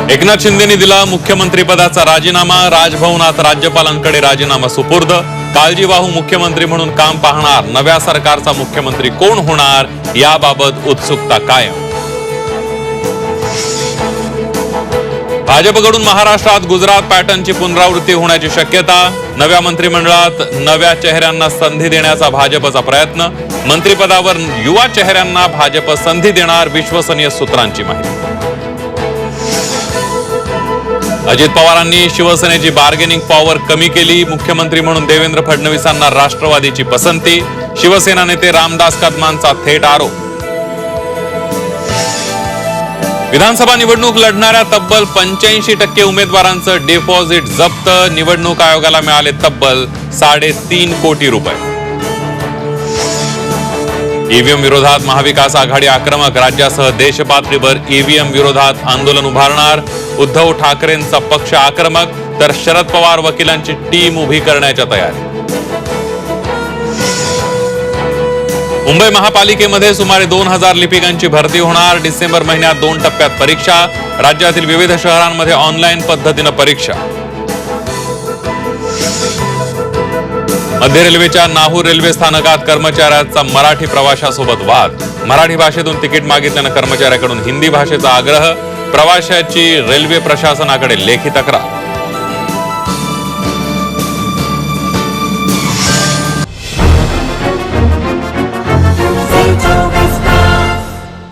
एकनाथ शिंदेनी दिला मुख्यमंत्रीपदाचा राजीनामा। राजभवनात राज्यपालांकडे राजीनामा सुपूर्द। काळजीवाहू मुख्यमंत्री म्हणून काम पाहणार नव्या सरकारचा मुख्यमंत्री कोण होणार याबाबत उत्सुकता कायम। भाजपकडून महाराष्ट्रात गुजरात पॅटर्नची पुनरावृत्ती होण्याची शक्यता। नव्या मंत्रिमंडळात नव्या चेहऱ्यांना संधी देण्याचा भाजपचा प्रयत्न। मंत्रिपदावर युवा चेहऱ्यांना भाजप संधी देणार, विश्वसनीय सूत्रांची माहिती। अजित पवारांनी शिवसेनेची बार्गेनिंग पॉवर कमी केली। मुख्यमंत्री म्हणून देवेंद्र फडणवीसांना राष्ट्रवादीची पसंती। शिवसेना नेते रामदास कदमांचा थेट आरोप। विधानसभा निवडणूक लढणाऱ्या तब्बल 85% उमेदवारांचं डिपॉझिट जप्त। निवडणूक आयोगाला मिळाले तब्बल 3.5 कोटी रुपये। ईव्हीएम विरोधात महाविकास आघाडी आक्रमक। राज्यासह देशपातळीवर ईव्हीएम विरोधात आंदोलन उभारणार। उद्धव ठाकरेंचा पक्ष आक्रमक, तर शरद पवार वकिलांची टीम उभी करण्याच्या तयारी। मुंबई महापालिकेमध्ये सुमारे 2000 लिपिकांची भरती होणार। डिसेंबर महिन्यात 2 टप्प्यात परीक्षा। राज्यातील विविध शहरांमध्ये ऑनलाईन पद्धतीने परीक्षा। मध्य रेल्वेच्या नाहूर रेल्वे स्थानकात कर्मचाऱ्याचा मराठी प्रवाशासोबत वाद। मराठी भाषेतून तिकीट मागितल्यानं कर्मचाऱ्याकडून हिंदी भाषेचा आग्रह। प्रवाशाची रेल्वे प्रशासनाकडे लेखी तक्रार।